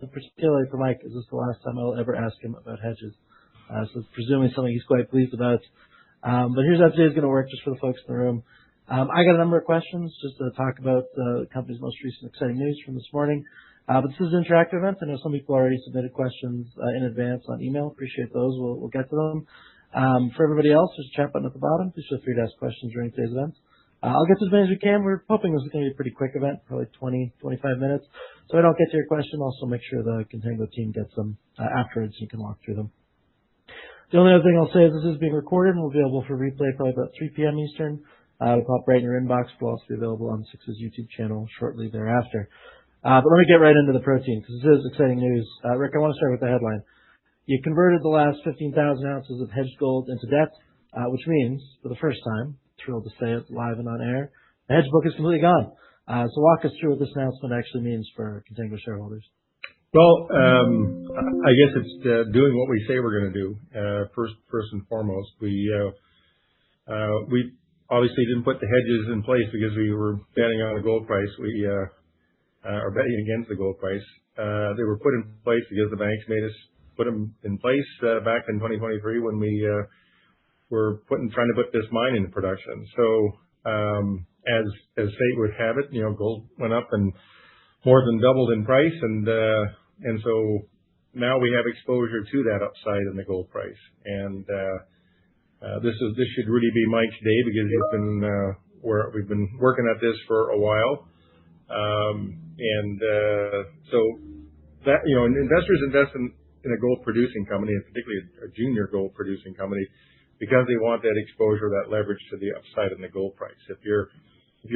particularly for Mike, is this the last time I'll ever ask him about hedges? So it's presumably something he's quite pleased about. But here's how today's going to work, just for the folks in the room. I got a number of questions just to talk about the company's most recent exciting news from this morning. But this is an interactive event. I know some people already submitted questions in advance on email. Appreciate those. We'll get to them. For everybody else, there's a chat button at the bottom. Please feel free to ask questions during today's event. I'll get to as many as we can. We're hoping this is going to be a pretty quick event, probably 20, 25 minutes. So if I don't get to your question, also make sure the Contango team gets them afterwards so you can walk through them. The only other thing I'll say is this is being recorded and will be available for replay probably about 3 p.m. Eastern. It'll pop right in your inbox. It will also be available on Six's YouTube channel shortly thereafter. But let me get right into the protein because this is exciting news. Rick, I want to start with the headline. You converted the last 15,000 ounces of hedged gold into debt, which means, for the first time, thrilled to say it live and on air, the hedge book is completely gone. So walk us through what this announcement actually means for Contango shareholders. Well, I guess it's doing what we say we're going to do. First and foremost, we obviously didn't put the hedges in place because we were betting on the gold price. We are betting against the gold price. They were put in place because the banks made us put them in place back in 2023 when we were trying to put this mine into production. So as fate would have it, gold went up and more than doubled in price, and so now we have exposure to that upside in the gold price. And this should really be Mike's day because we've been working at this for a while, and so that investors invest in a gold producing company, and particularly a junior gold producing company, because they want that exposure, that leverage to the upside in the gold price. If you're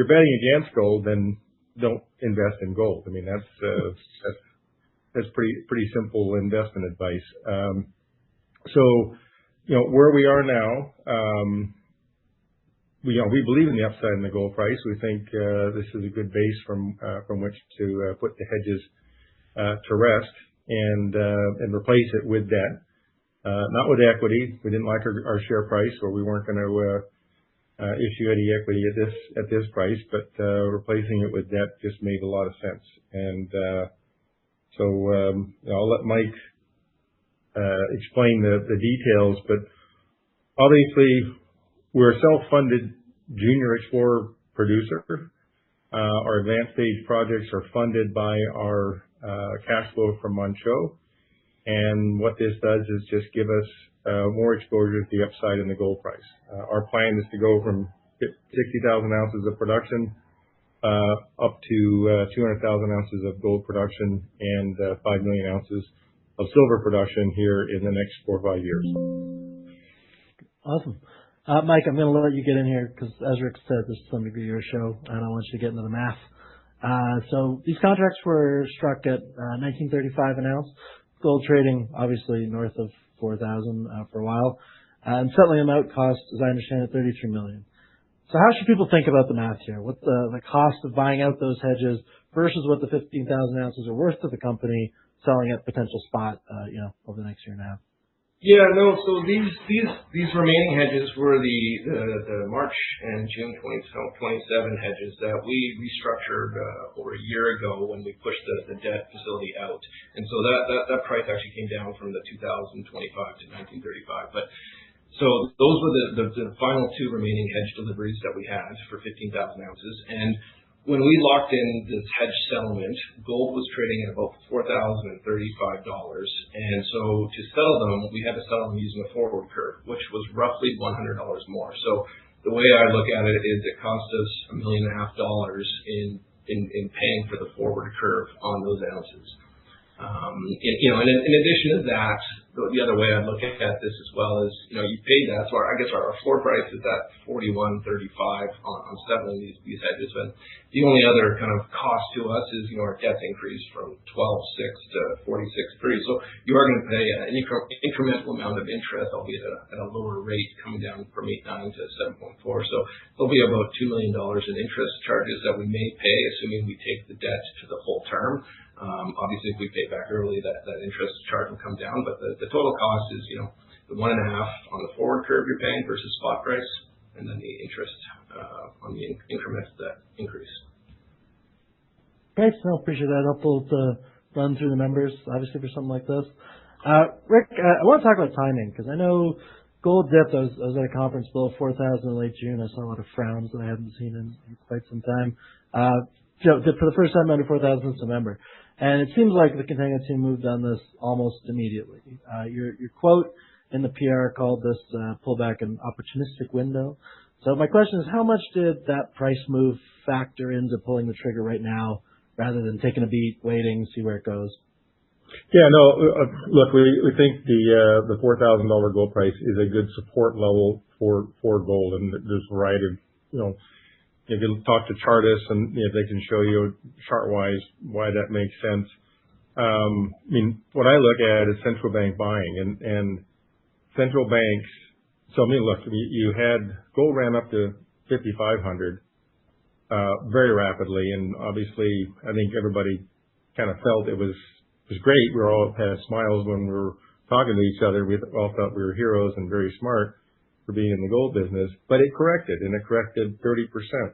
betting against gold, then don't invest in gold. I mean, that's pretty simple investment advice. So, where we are now, we believe in the upside in the gold price. We think this is a good base from which to put the hedges to rest and replace it with debt, not with equity. We didn't like our share price, or we weren't going to issue any equity at this price, but replacing it with debt just made a lot of sense. And so I'll let Mike explain the details, but obviously we're a self-funded junior explorer producer. Our advanced stage projects are funded by our cash flow from Manh Choh, and what this does is just give us more exposure to the upside in the gold price. Our plan is to go from 60,000 ounces of production up to 200,000 ounces of gold production and 5 million ounces of silver production here in the next 4 or 5 years. Awesome. Mike, I'm going to let you get in here because, as Rick said, this is some degree your show, and I want you to get into the math. So these contracts were struck at $19.35 an ounce. Gold trading, obviously, north of 4,000 for a while. And settling them out cost, as I understand it, $33 million. So how should people think about the math here? What's the cost of buying out those hedges versus what the 15,000 ounces are worth to the company selling at potential spot, over the next year and a half? Yeah, no. So these remaining hedges were the March and June 2027 hedges that we restructured over a year ago when we pushed the debt facility out, and so that price actually came down from the 2025 to 1935. But so those were the final 2 remaining hedge deliveries that we had for 15,000 ounces, and when we locked in this hedge settlement, gold was trading at about $4,035, and so to settle them, we had to settle them using a forward curve, which was roughly $100 more. So the way I look at it is it cost us $1.5 million in paying for the forward curve on those ounces. And in addition to that, the other way I look at this as well is, you paid that. So I guess our floor price is at $41.35 on settling these hedges. And the only other kind of cost to us is, our debt's increased from 12.6 to 46.3. So you are going to pay an incremental amount of interest, albeit at a lower rate, coming down from 8.9 to 7.4. So there'll be about $2 million in interest charges that we may pay, assuming we take the debt to the full term. Obviously, if we pay back early, that interest charge will come down. But the total cost is, the 1.5 on the forward curve you're paying versus spot price, and then the interest on the increment of that increase. Great. So appreciate that. Helpful to run through the numbers, obviously, for something like this. Rick, I want to talk about timing because I know gold dipped. I was at a conference below 4,000 in late June. I saw a lot of frowns that I hadn't seen in quite some time. Dipped for the first time under 4,000 since November. And it seems like the Contango team moved on this almost immediately. Your quote in the PR called this pullback an opportunistic window. So my question is, how much did that price move factor into pulling the trigger right now rather than taking a beat, waiting, see where it goes? Yeah, no, look, we think the $4,000 gold price is a good support level for gold, and there's a variety of, if you talk to chartists and they can show you chart-wise why that makes sense. I mean, what I look at is central bank buying, and central banks. So I mean, look, you had gold ran up to 5,500 very rapidly, and obviously, I think everybody kind of felt it was great. We all had smiles when we were talking to each other. We all thought we were heroes and very smart for being in the gold business, but it corrected 30%,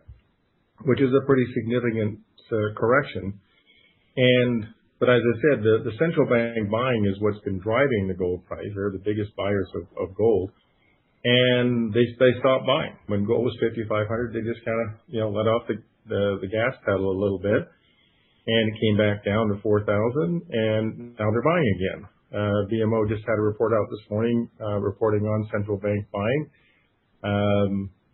which is a pretty significant correction. But as I said, the central bank buying is what's been driving the gold price. They're the biggest buyers of gold. And they stopped buying. When gold was 5,500, they just kind of, let off the gas pedal a little bit. And it came back down to 4,000, and now they're buying again. BMO just had a report out this morning reporting on central bank buying.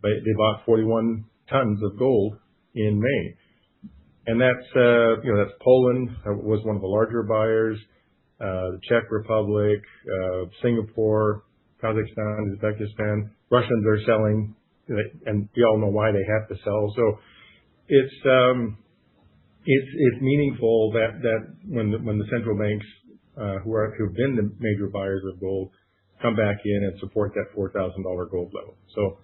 They bought 41 tons of gold in May. And that's Poland was one of the larger buyers, the Czech Republic, Singapore, Kazakhstan, Uzbekistan. Russians are selling, and we all know why they have to sell. So it's meaningful that when the central banks who've been the major buyers of gold come back in and support that $4,000 gold level. So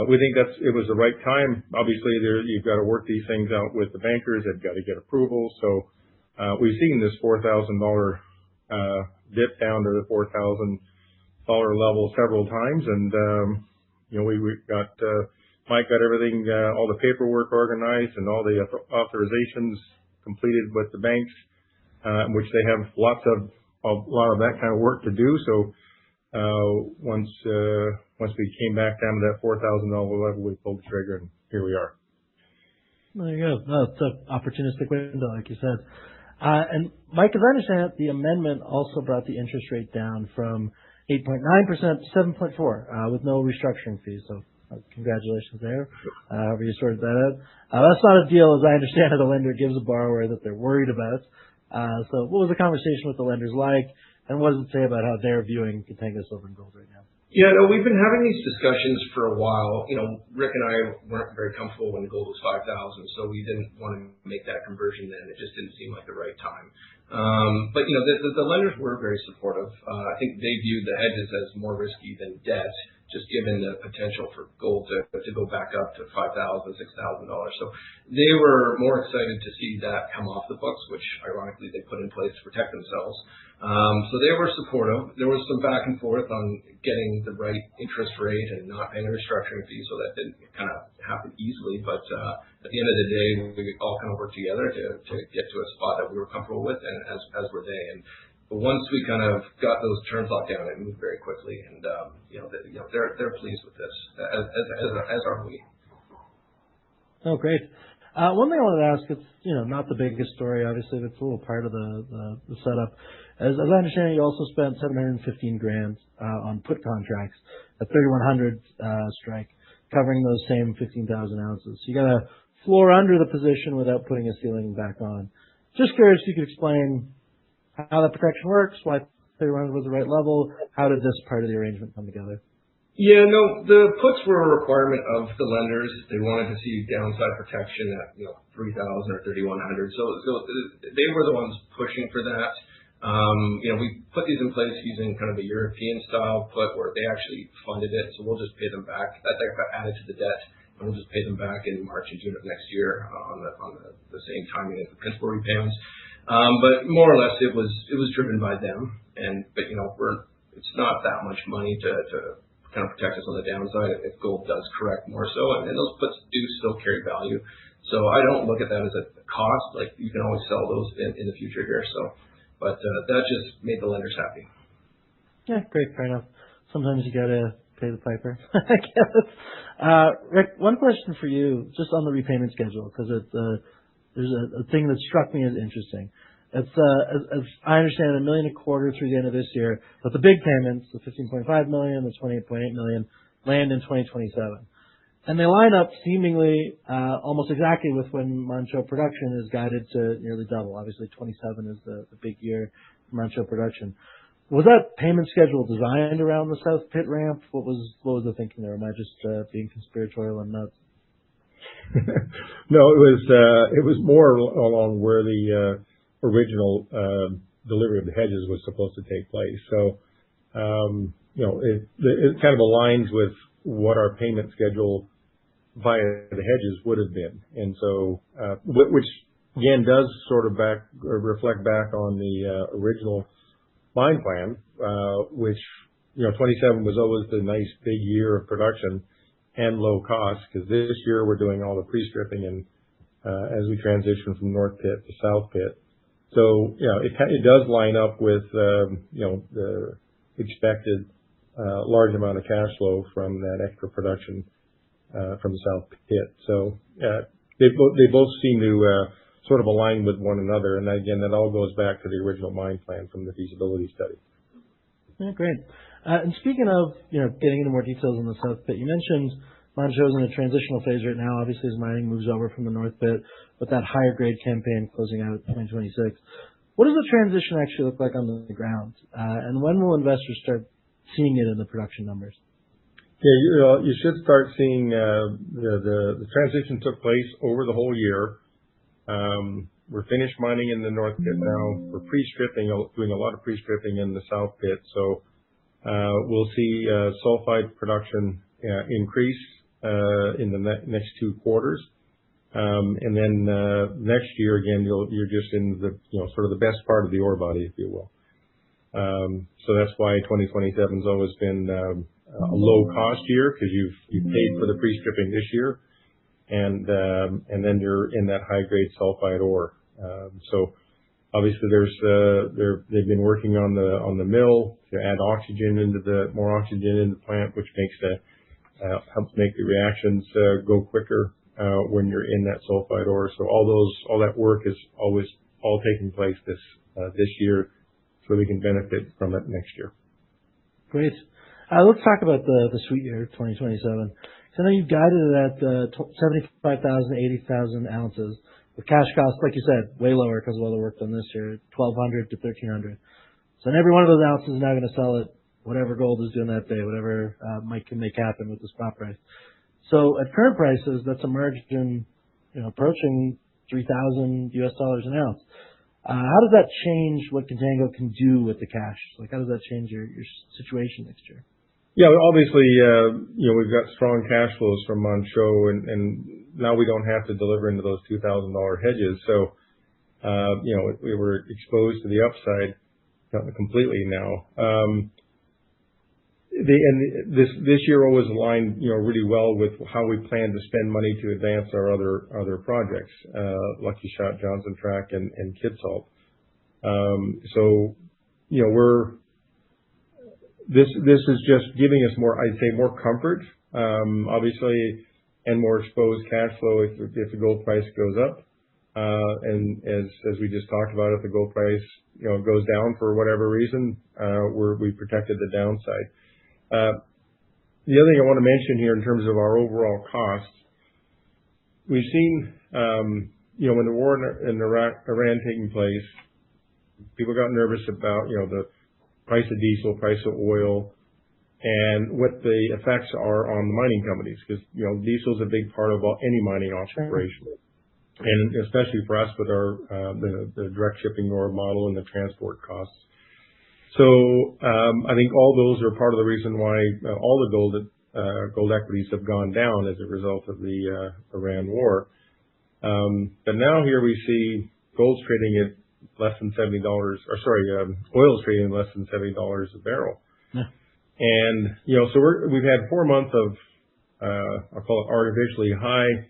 we think it was the right time. Obviously, you've got to work these things out with the bankers. They've got to get approval. So we've seen this $4,000 dip down to the $4,000 level several times, and we got. Mike got everything, all the paperwork organized and all the authorizations completed with the banks, which they have a lot of that kind of work to do. So once we came back down to that $4,000 level, we pulled the trigger, and here we are. There you go. No, it's an opportunistic window, like you said. And Mike, as I understand it, the amendment also brought the interest rate down from 8.9% to 7.4% with no restructuring fees. So congratulations there. However you sorted that out. That's not a deal, as I understand it, a lender gives a borrower that they're worried about. So what was the conversation with the lenders like, and what does it say about how they're viewing Contango Silver and Gold right now? Yeah, no, we've been having these discussions for a while. Rick and I weren't very comfortable when gold was 5,000, so we didn't want to make that conversion then. It just didn't seem like the right time. But the lenders were very supportive. I think they viewed the hedges as more risky than debt, just given the potential for gold to go back up to $5,000, $6,000. So they were more excited to see that come off the books, which ironically they put in place to protect themselves. So they were supportive. There was some back and forth on getting the right interest rate and not paying a restructuring fee, so that didn't kind of happen easily. But at the end of the day, we all kind of worked together to get to a spot that we were comfortable with, and as were they. And once we kind of got those terms locked down, it moved very quickly, and they're pleased with this, as are we. Oh, great. One thing I wanted to ask, it's not the biggest story, obviously, but it's a little part of the setup. As I understand it, you also spent $715,000 on put contracts at 3,100 strike, covering those same 15,000 ounces. So you got a floor under the position without putting a ceiling back on. Just curious if you could explain how that protection works, why 3,100 was the right level, how did this part of the arrangement come together? Yeah, no, the puts were a requirement of the lenders. They wanted to see downside protection at 3,000 or 3,100. So they were the ones pushing for that. We put these in place using kind of a European style put where they actually funded it. So we'll just pay them back. That got added to the debt, and we'll just pay them back in March and June of next year on the same timing as the principal repayments. But more or less, it was driven by them. But it's not that much money to kind of protect us on the downside if gold does correct more so. And those puts do still carry value. So I don't look at that as a cost. Like, you can always sell those in the future here. But that just made the lenders happy. Yeah, great, fair enough. Sometimes you gotta pay the piper, I guess. Rick, one question for you, just on the repayment schedule, because there's a thing that struck me as interesting. It's as I understand, $1 million a quarter through the end of this year, but the big payments, the $15.5 million, the $28.8 million, land in 2027, and they line up seemingly almost exactly with when Manh Choh production is guided to nearly double. Obviously, 27 is the big year for Manh Choh production. Was that payment schedule designed around the South Pit ramp? What was the thinking there? Am I just being conspiratorial and nuts? No, it was more along where the original delivery of the hedges was supposed to take place. So, it kind of aligns with what our payment schedule via the hedges would have been. And so, which again does sort of reflect back on the original mine plan, which, 27 was always the nice big year of production and low cost, because this year we're doing all the pre-stripping and as we transition from North Pit to South Pit. So, it does line up with, the expected large amount of cash flow from that extra production from the South Pit. So, they both seem to sort of align with one another. And again, that all goes back to the original mine plan from the feasibility study. Yeah, great. And speaking of, getting into more details on the South Pit, you mentioned Manh Choh is in a transitional phase right now, obviously, as mining moves over from the North Pit, with that higher grade campaign closing out 2026. What does the transition actually look like on the ground? And when will investors start seeing it in the production numbers? Yeah, you should start seeing the transition took place over the whole year. We're finished mining in the North Pit now. We're pre-stripping, doing a lot of pre-stripping in the South Pit. So we'll see sulfide production increase in the next 2 quarters. And then next year, again, you're just in the sort of the best part of the ore body, if you will. So that's why 2027 has always been a low cost year, because you've paid for the pre-stripping this year. And then you're in that high grade sulfide ore. So obviously they've been working on the mill to add more oxygen into the plant, which helps make the reactions go quicker when you're in that sulfide ore. So all that work is always all taking place this year, so we can benefit from it next year. Great. Let's talk about the sweet year 2027. So I know you've guided it at 75,000 to 80,000 ounces, with cash costs, like you said, way lower because of all the work done this year, $1,200 to $1,300. So every one of those ounces is now going to sell at whatever gold is doing that day, whatever Mike can make happen with the spot price. So at current prices, that's a margin, approaching $3,000 an ounce. How does that change what Contango can do with the cash? Like, how does that change your situation next year? Yeah, obviously, we've got strong cash flows from Manh Choh, and now we don't have to deliver into those $2,000 hedges. So, we were exposed to the upside completely now. This year always aligned, really well with how we plan to spend money to advance our other projects, Lucky Shot, Johnson Tract, and Kitsault. So, This is just giving us more, I'd say, more comfort, obviously, and more exposed cash flow if the gold price goes up. And as we just talked about, if the gold price, goes down for whatever reason, we protected the downside. The other thing I want to mention here in terms of our overall costs, we've seen, when the war in Iran taking place, people got nervous about, the price of diesel, price of oil, and what the effects are on the mining companies, because diesel is a big part of any mining operation, and especially for us with our the direct shipping ore model and the transport costs. So I think all those are part of the reason why all the gold equities have gone down as a result of the Iran war. But now here we see gold's trading at less than $70, oil's trading less than $70 a barrel. Yeah. And, so we've had 4 months of, I'll call it artificially high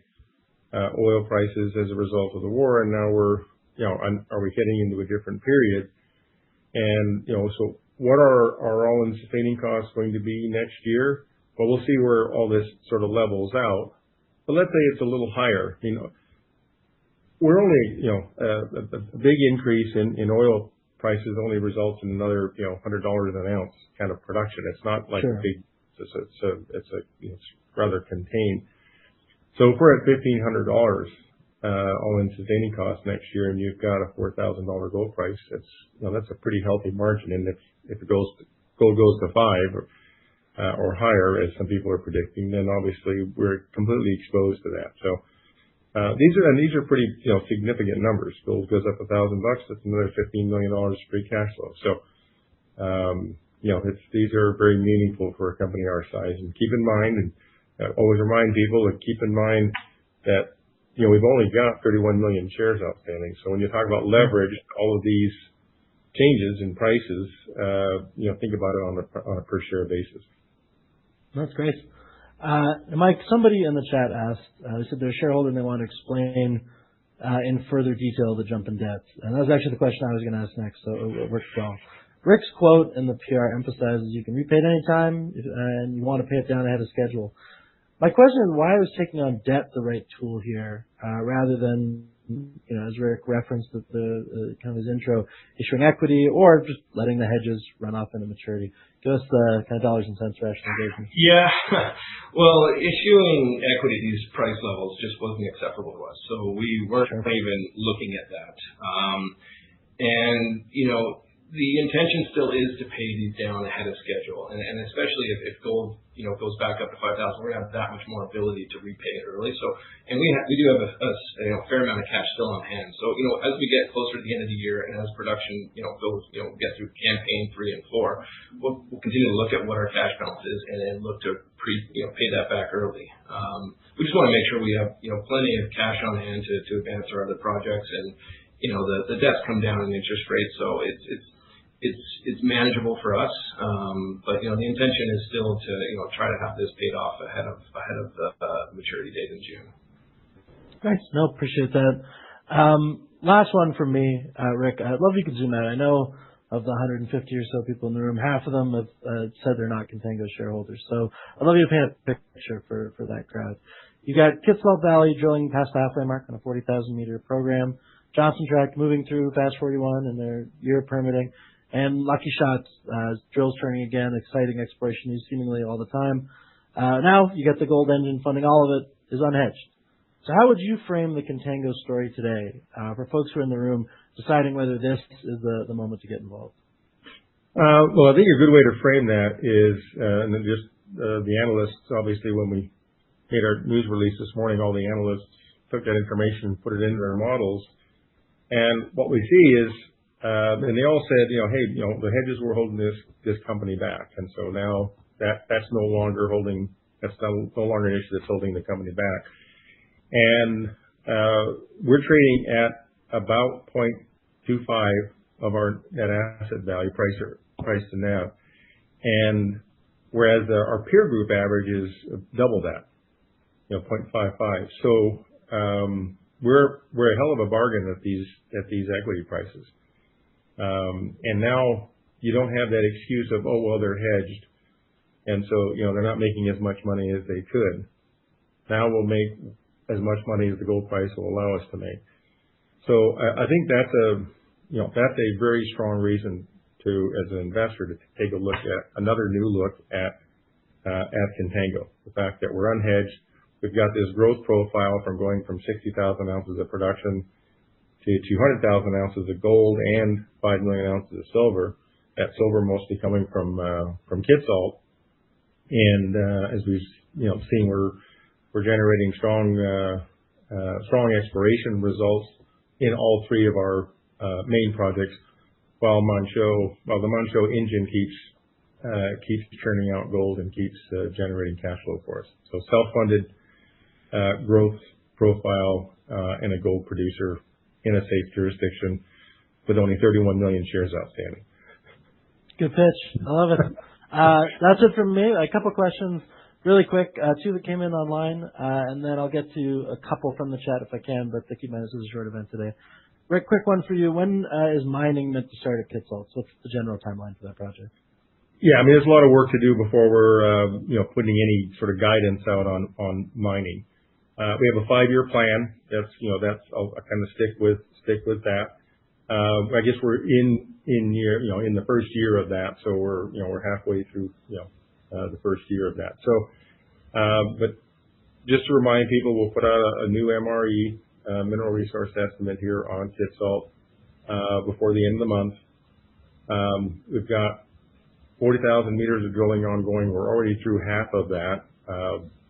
oil prices as a result of the war, and now are we heading into a different period? And, so what are our all-in sustaining costs going to be next year? Well, we'll see where all this sort of levels out. But let's say it's a little higher. We're only, a big increase in oil prices only results in another, $100 an ounce kind of production. It's not like Sure. a big, it's rather contained. So if we're at $1,500 all-in sustaining costs next year, and you've got a $4,000 gold price, that's a pretty healthy margin. And if gold goes to $5 or higher, as some people are predicting, then obviously we're completely exposed to that. So these are pretty significant numbers. Gold goes up $1,000, that's another $15 million free cash flow. So these are very meaningful for a company our size. And keep in mind, and always remind people to keep in mind that we've only got 31 million shares outstanding. So when you talk about leverage, all of these changes in prices, think about it on a per share basis. That's great. Mike, somebody in the chat asked, they said they're a shareholder and they want to explain in further detail the jump in debt. And that was actually the question I was going to ask next, so it worked well. Rick's quote in the PR emphasizes you can repay at any time and you want to pay it down ahead of schedule. My question is why was taking on debt the right tool here, rather than, as Rick referenced at the kind of his intro, issuing equity or just letting the hedges run off into maturity. Give us the kind of dollars and cents rationalization. Yeah. Well, issuing equity at these price levels just wasn't acceptable to us. So we weren't even looking at that. The intention still is to pay these down ahead of schedule. And especially if gold, goes back up to 5,000, we're going to have that much more ability to repay it early. So, and we do have a fair amount of cash still on hand. So, as we get closer to the end of the year and as production, goes, get through campaign 3 and 4, we'll continue to look at what our cash balance is and then look to pay that back early. We just want to make sure we have, plenty of cash on hand to advance our other projects, and, the debt's come down in interest rates. So it's manageable for us. But the intention is still to try to have this paid off ahead of the maturity date in June. Thanks. No, appreciate that. Last one from me, Rick. I'd love if you could zoom out. I know of the 150 or so people in the room, half of them have said they're not Contango shareholders. So I'd love you to paint a picture for that crowd. You got Kitsault Valley drilling past the halfway mark on a 40,000 meter program. Johnson Tract moving through Fast 41 and their year of permitting. And Lucky Shots, drills turning again, exciting exploration news seemingly all the time. Now you got the gold engine funding all of it is unhedged. So how would you frame the Contango story today for folks who are in the room deciding whether this is the moment to get involved? Well, I think a good way to frame that is, and then just the analysts, obviously when we made our news release this morning, all the analysts took that information and put it into their models. And what we see is, and they all said, hey, the hedges were holding this company back. And so now that's no longer an issue that's holding the company back. And, we're trading at about 0.25 of our net asset value price to NAV. And whereas our peer group average is double that, 0.55. So, we're a hell of a bargain at these equity prices. And now you don't have that excuse of, oh, well, they're hedged. And so, they're not making as much money as they could. Now we'll make as much money as the gold price will allow us to make. So I think that's a very strong reason to, as an investor, to take a look at another new look at Contango. The fact that we're unhedged. We've got this growth profile from going from 60,000 ounces of production to 200,000 ounces of gold and 5 million ounces of silver. That silver mostly coming from Kitsault. And as we've seen, we're generating strong exploration results in all 3 of our main projects, while the Manh Choh engine keeps churning out gold and keeps generating cash flow for us. So self-funded growth profile and a gold producer in a safe jurisdiction with only 31 million shares outstanding. Good pitch. I love it. That's it from me. A couple questions Really quick, two that came in online, and then I'll get to a couple from the chat if I can, but keep in mind this is a short event today. Rick, quick one for you. When is mining meant to start at Kitsault? What's the general timeline for that project? Yeah, I mean, there's a lot of work to do before we're, putting any sort of guidance out on mining. We have a 5-year plan. I'll kind of stick with that. I guess we're in the first year of that, so we're halfway through, the first year of that. So, but just to remind people, we'll put out a new MRE, mineral resource estimate here on Kitsault, before the end of the month. We've got 40,000 meters of drilling ongoing. We're already through half of that.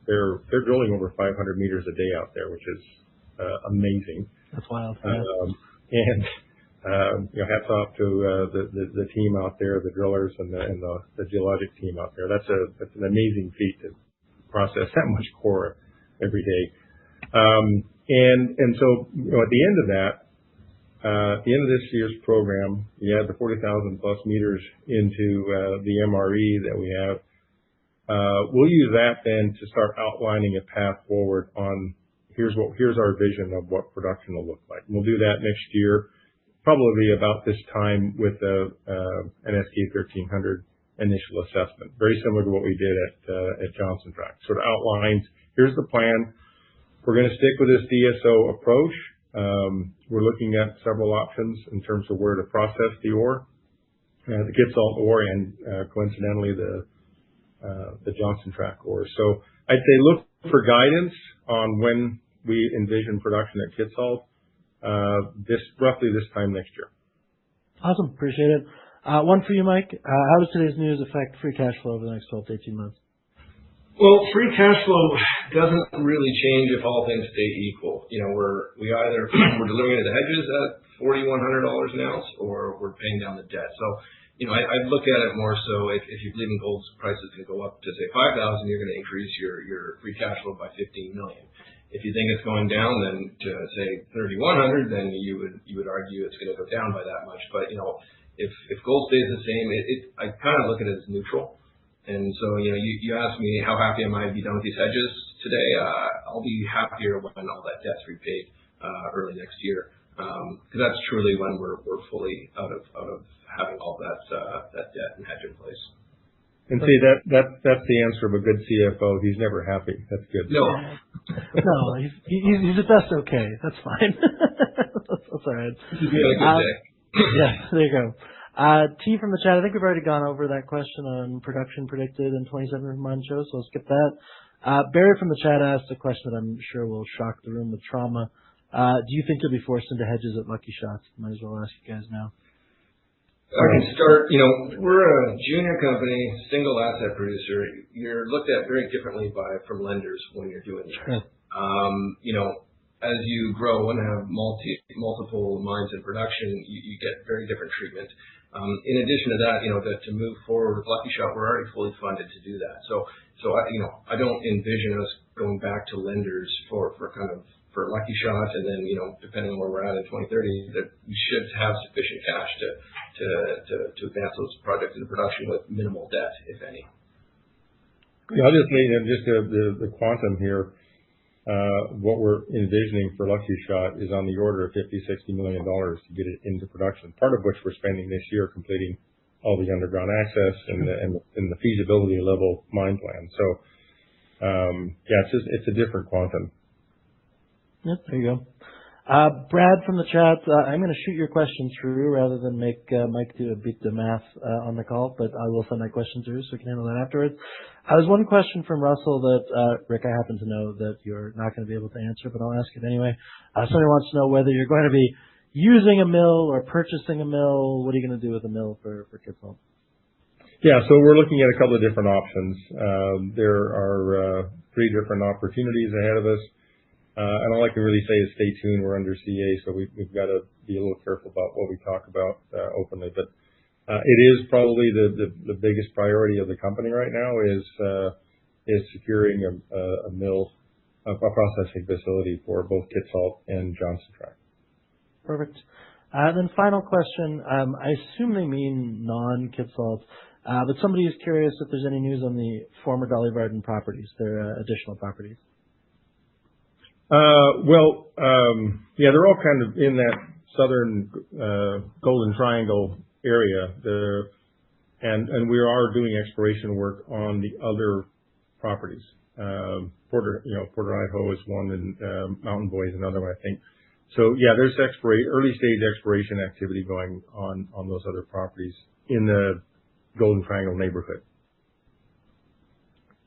They're drilling over 500 meters a day out there, which is amazing. That's wild. Hats off to the team out there, the drillers and the geologic team out there. That's an amazing feat to process that much core every day. And so at the end of that, at the end of this year's program, we add the 40,000 plus meters into the MRE that we have. We'll use that then to start outlining a path forward on here's our vision of what production will look like. And we'll do that next year, probably about this time with an SK 1300 initial assessment, very similar to what we did at Johnson Tract. Sort of outlines, here's the plan. We're going to stick with this DSO approach. We're looking at several options in terms of where to process the ore, the Kitsault ore, and coincidentally the Johnson Tract ore. So I'd say look for guidance on when we envision production at Kitsault, roughly this time next year. Awesome, appreciate it. One for you, Mike. How does today's news affect free cash flow over the next 12 to 18 months? Well, free cash flow doesn't really change if all things stay equal. We're delivering the hedges at $4,100 an ounce, or we're paying down the debt. So, I'd look at it more so if you believe in gold's prices can go up to say 5,000, you're going to increase your free cash flow by $15 million. If you think it's going down, then to say 3,100, then you would argue it's going to go down by that much. But if gold stays the same, I kind of look at it as neutral. And so, you asked me how happy am I to be done with these hedges today. I'll be happier when all that debt's repaid early next year, because that's truly when we're fully out of having all that debt and hedge in place. And see, that's the answer of a good CFO. He's never happy. That's good. No, he's at best okay. That's fine. That's all right. He's doing a good day. Yeah, there you go. T from the chat, I think we've already gone over that question on production predicted in 27 from Manh Choh, so I'll skip that. Barry from the chat asked a question that I'm sure will shock the room with trauma. Do you think you'll be forced into hedges at Lucky Shots? Might as well ask you guys now. I can start. We're a junior company, single asset producer. You're looked at very differently from lenders when you're doing that. As you grow and have multiple mines in production, you get very different treatment. In addition to that, to move forward with Lucky Shot, we're already fully funded to do that. So I don't envision us going back to lenders for Lucky Shot, and then depending on where we're at in 2030, that we should have sufficient cash to advance those projects into production with minimal debt, if any. Yeah, I'll just lean in the quantum here. What we're envisioning for Lucky Shot is on the order of $50-60 million to get it into production, part of which we're spending this year completing all the underground access and the feasibility level mine plan. So, it's a different quantum. Yep, there you go. Brad from the chat, I'm going to shoot your question through rather than make Mike beat the math on the call, but I will send my question through so we can handle that afterwards. There's one question from Russell that, Rick, I happen to know that you're not going to be able to answer, but I'll ask it anyway. Somebody wants to know whether you're going to be using a mill or purchasing a mill. What are you going to do with a mill for Kitsault? Yeah, so we're looking at a couple of different options. There are 3 different opportunities ahead of us. And all I can really say is stay tuned. We're under CA, so we've got to be a little careful about what we talk about openly. But it is probably the biggest priority of the company right now is securing a mill, a processing facility for both Kitsault and Johnson Tract. Perfect. Then final question. I assume they mean non-Kitsault, but somebody is curious if there's any news on the former Dolly Varden properties, their additional properties. Yeah, they're all kind of in that southern Golden Triangle area. And we are doing exploration work on the other properties. Porter Idaho is one, and Mountain Boy is another one, I think. So yeah, there's early stage exploration activity going on those other properties in the Golden Triangle neighborhood.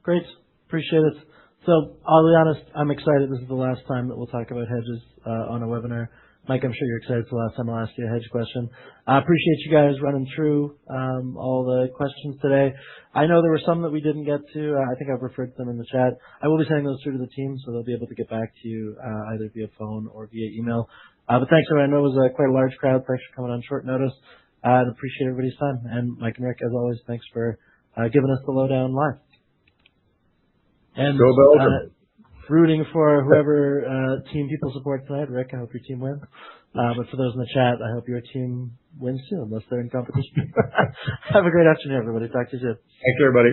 Great, appreciate it. So I'll be honest, I'm excited. This is the last time that we'll talk about hedges on a webinar. Mike, I'm sure you're excited. It's the last time I'll ask you a hedge question. I appreciate you guys running through all the questions today. I know there were some that we didn't get to. I think I've referred to them in the chat. I will be sending those through to the team, so they'll be able to get back to you either via phone or via email. But thanks, everyone. I know it was quite a large crowd. Thanks for coming on short notice. I appreciate everybody's time. And Mike and Rick, as always, thanks for giving us the lowdown live. And rooting for whoever team people support tonight. Rick, I hope your team wins. But for those in the chat, I hope your team wins too, unless they're in competition. Have a great afternoon, everybody. Talk to you soon. Thanks, everybody.